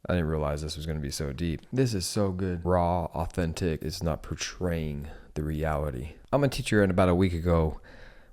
I didn't realize this was going to be so deep. This is so good. Raw, authentic. It's not portraying the reality. I'm a teacher, and about a week ago,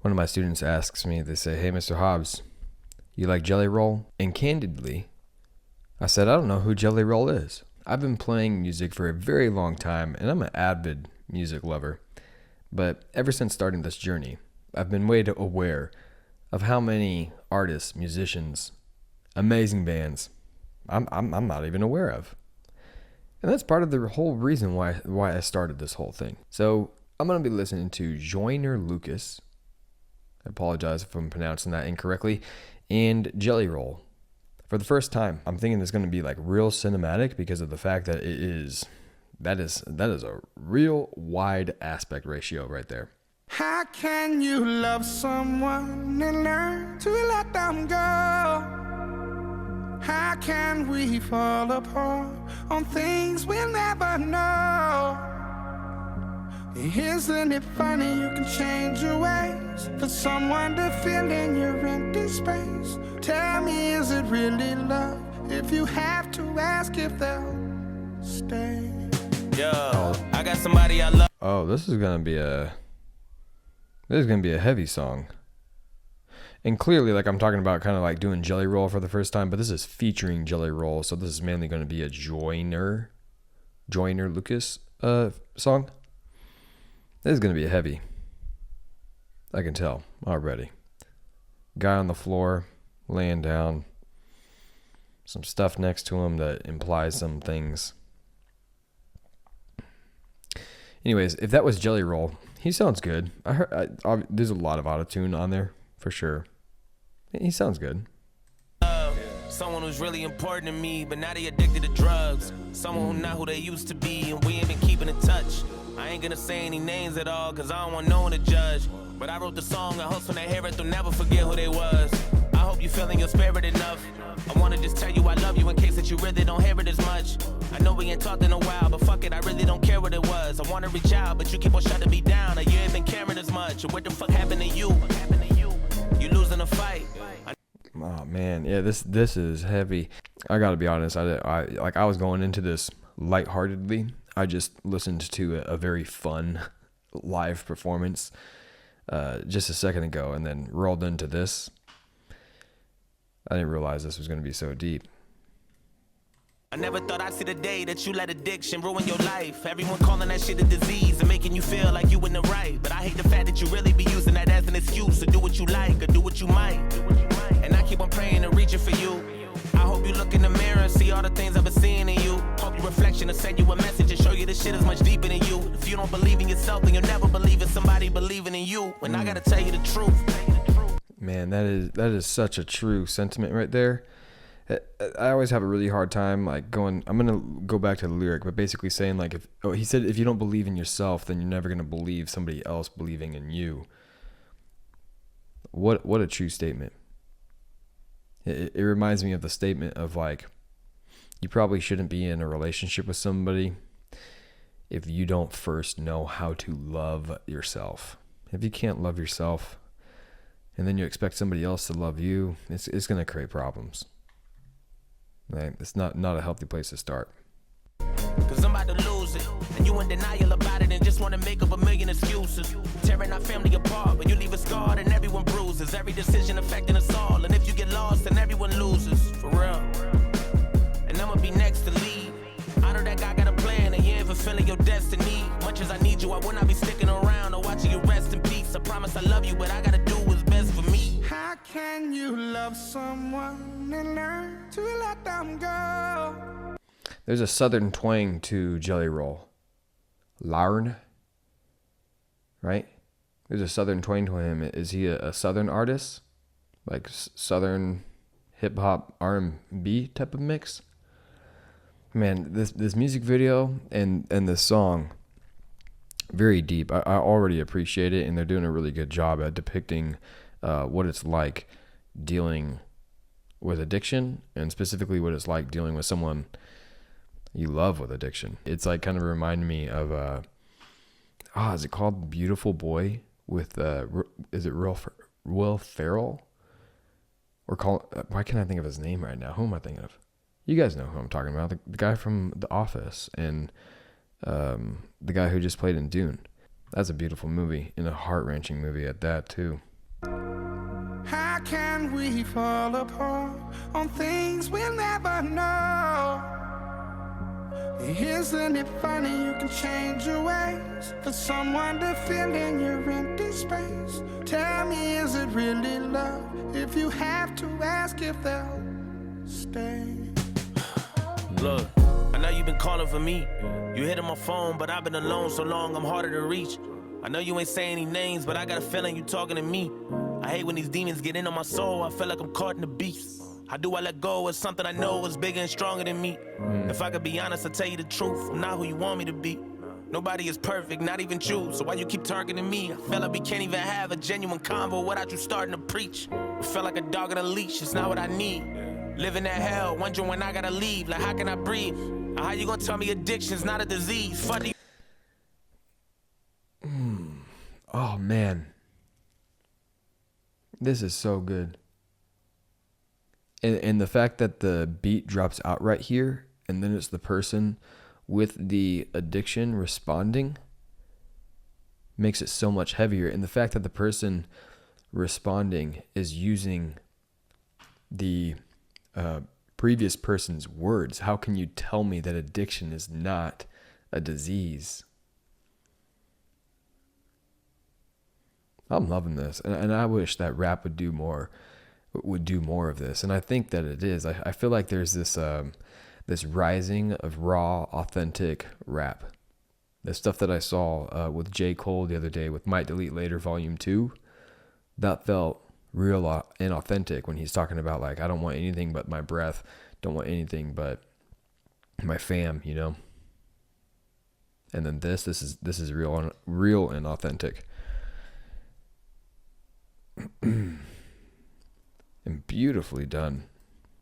one of my students asks me, they say, "Hey, Mr. Hobbs, you like Jelly Roll?" And candidly, I said, I don't know who Jelly Roll is. I've been playing music for a very long time, and I'm an avid music lover. But ever since starting this journey, I've been way aware of how many artists, musicians, amazing bands I'm not even aware of. And that's part of the whole reason why I started this whole thing. So I'm going to be listening to Joyner Lucas. I apologize if I'm pronouncing that incorrectly. And Jelly Roll. For the first time, I'm thinking it's going to be like real cinematic because of the fact that that is a real wide aspect ratio right there. How can you love someone and learn to let them go? How can we fall apart on things we'll never know? Isn't it funny you can change your ways for someone to fill in your empty space? Tell me, is it really love if you have to ask if they'll stay? Yo, I got somebody I love. Oh, this is gonna be a heavy song. And clearly, like, I'm talking about kind of like doing Jelly Roll for the first time, but this is featuring Jelly Roll, so this is mainly going to be a Joyner Lucas song. This is going to be heavy. I can tell already. Guy on the floor, laying down. Some stuff next to him that implies some things. Anyways, if that was Jelly Roll, he sounds good. I heard there's a lot of autotune on there, for sure. He sounds good. Someone who's really important to me, but now they addicted to drugs. Someone who's not who they used to be, and we ain't been keeping in touch. I ain't gonna say any names at all, cause I don't want no one to judge. But I wrote the song, I hope when they hear it, they'll never forget who they was. I hope you feeling your spirit enough. I wanna just tell you I love you in case that you really don't hear it as much. I know we ain't talked in a while, but fuck it, I really don't care what it was. I wanna reach out, but you keep on shutting me down. You ain't been caring as much. What the fuck happened to you? You losing a fight. Oh man, yeah, this is heavy. I gotta be honest, I was going into this lightheartedly. I just listened to a very fun live performance just a second ago, and then rolled into this. I didn't realize this was gonna be so deep. I never thought I'd see the day that you let addiction ruin your life. Everyone calling that shit a disease and making you feel like you in the right. But I hate the fact that you really be using that as an excuse to do what you like or do what you might. And I keep on praying and reaching for you. I hope you look in the mirror and see all the things I've been seeing in you. Hope your reflection will send you a message and show you this shit is much deeper than you. If you don't believe in yourself, then you'll never believe in somebody believing in you. And I gotta tell you the truth. Man, that is such a true sentiment right there. I always have a really hard time I'm gonna go back to the lyric, but basically saying like he said if you don't believe in yourself, then you're never gonna believe somebody else believing in you. What a true statement. It reminds me of the statement of like, you probably shouldn't be in a relationship with somebody if you don't first know how to love yourself. If you can't love yourself and then you expect somebody else to love you, it's gonna create problems. Right? It's not a healthy place to start. Cause I'm about to lose it, and you in denial about it and just wanna make up a million excuses. Tearing our family apart, but you leave us scarred and everyone bruises. Every decision affecting us all, and if you get lost, then everyone loses. For real. And I'ma be next to leave. I know that guy got a plan, and you ain't fulfilling your destiny. Much as I need you, I will not be sticking around or watching you rest in peace. I promise I love you, but I gotta do what's best for me. How can you love someone and learn to let them go? There's a southern twang to Jelly Roll. Larn, right? There's a southern twang to him. Is he a southern artist? Like southern hip hop R&B type of mix? Man, this music video and this song, very deep. I already appreciate it, and they're doing a really good job at depicting what it's like dealing with addiction, and specifically what it's like dealing with someone you love with addiction. It's like kind of reminding me of is it called Beautiful Boy with is it Will Ferrell? Why can't I think of his name right now? Who am I thinking of? You guys know who I'm talking about. The guy from The Office and the guy who just played in Dune. That's a beautiful movie and a heart-wrenching movie at that too. How can we fall apart on things we'll never know? Isn't it funny you can change your ways for someone to fill in your empty space? Tell me, is it really love if you have to ask if they'll stay? Look, I know you've been calling for me. You hitting my phone, but I've been alone so long I'm harder to reach. I know you ain't saying any names, but I got a feeling you talking to me. I hate when these demons get in on my soul. I feel like I'm caught in the beast. How do I let go of something I know is bigger and stronger than me? If I could be honest, I'll tell you the truth. I'm not who you want me to be. Nobody is perfect, not even you. So why you keep targeting me? I feel like we can't even have a genuine convo without you starting to preach. I feel like a dog on a leash, it's not what I need. Living that hell, wondering when I gotta leave. Like, how can I breathe? How you gonna tell me addiction's not a disease? Fuck you. Oh man, this is so good. And the fact that the beat drops out right here, and then it's the person with the addiction responding, makes it so much heavier. And the fact that the person responding is using the previous person's words. How can you tell me that addiction is not a disease? I'm loving this, and I wish that rap would do more of this, and I think that it is. I feel like there's this this rising of raw, authentic rap. The stuff that I saw with J. Cole the other day with Might Delete Later Volume 2, that felt real and authentic when he's talking about, like, I don't want anything but my breath, don't want anything but my fam, you know. And then this is real and authentic. And beautifully done.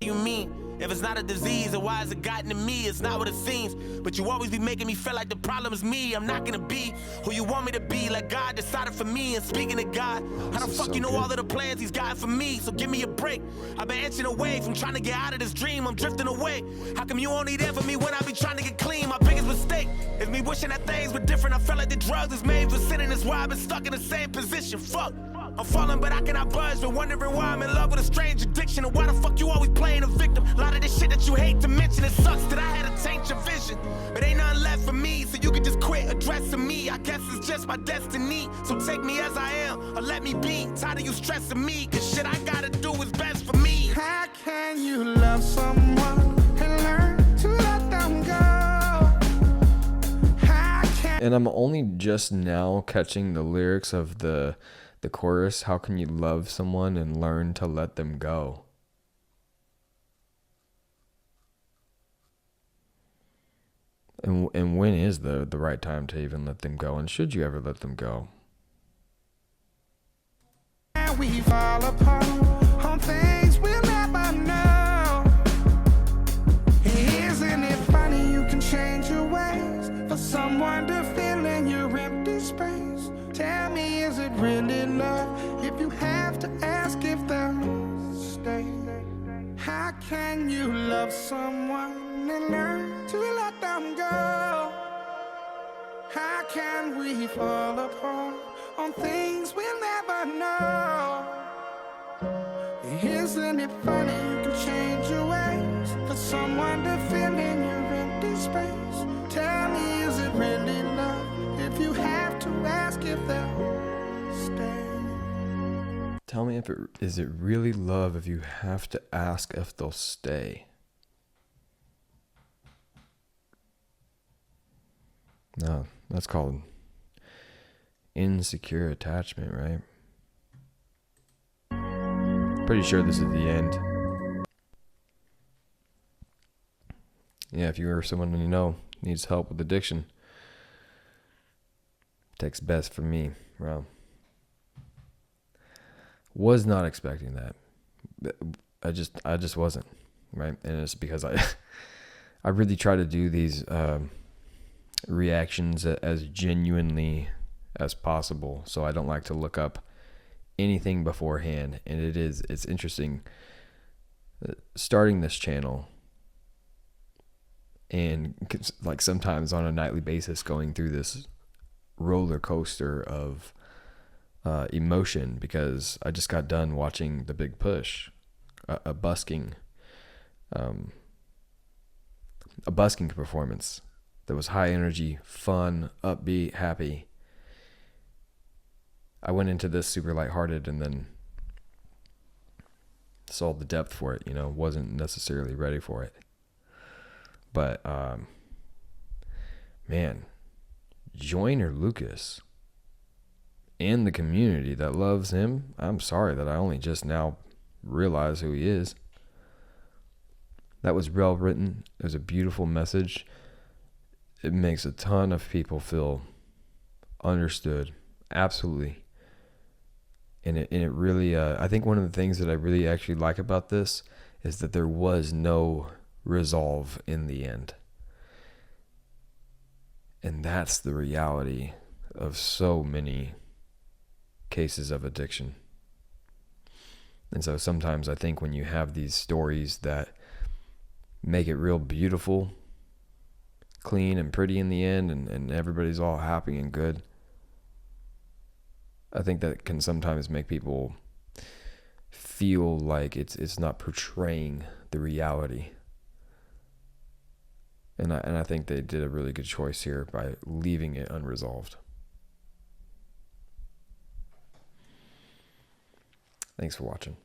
You mean if it's not a disease, then why has it gotten to me? It's not what it seems, but you always be making me feel like the problem is me. I'm not gonna be who you want me to be, like God decided for me. And speaking of God, how the fuck so you know good. all of the plans he's got for me? So give me a break. I've been inching away from trying to get out of this dream. I'm drifting away. How come you only there for me when I be trying to get clean? My biggest mistake is me wishing that things were different. I felt like the drugs is made for sinning. That's why I've been stuck in the same position. Fuck, I'm falling, but I cannot budge. Been wondering why I'm in love with a strange addiction, and why the fuck you always playing a victim. A lot of this shit that you hate to mention, it sucks that I had to change your vision. But ain't nothing left for me, so you can just quit addressing me. I guess it's just my destiny. So take me as I am, or let me be. Tired of you stressing me, cause shit I gotta do is best for me. How can you love someone and learn to let them go? How can And I'm only just now catching the lyrics of the chorus. How can you love someone and learn to let them go? And when is the right time to even let them go? And should you ever let them go? we fall apart on things we'll never know? Isn't it funny you can change your ways for someone to fill in your empty space? Tell me, is it really love if you have to ask if they'll stay? How can you love someone and learn to let them go? How can we fall apart on things we'll never know? Isn't it funny you can change your ways for someone to fill in your empty space? Tell me, is it really love if you have to ask if they'll stay? Tell me, is it really love if you have to ask if they'll stay? No, that's called insecure attachment, right? Pretty sure this is the end. Yeah, if you are someone you know needs help with addiction, text best for me. Wow. Was not expecting that. I just wasn't, right? And it's because I really try to do these reactions as genuinely as possible, so I don't like to look up anything beforehand. And it's interesting starting this channel and like sometimes on a nightly basis going through this roller coaster of emotion, because I just got done watching The Big Push, a busking performance that was high energy, fun, upbeat, happy. I went into this super lighthearted and then saw the depth for it, wasn't necessarily ready for it. But, man, Joyner Lucas and the community that loves him, I'm sorry that I only just now realize who he is. That was well written. It was a beautiful message. It makes a ton of people feel understood. Absolutely. And it really, I think one of the things that I really actually like about this is that there was no resolve in the end. And that's the reality of so many cases of addiction. And so sometimes I think when you have these stories that make it real beautiful, clean and pretty in the end, and everybody's all happy and good, I think that can sometimes make people feel like it's not portraying the reality. And I think they did a really good choice here by leaving it unresolved. Thanks for watching.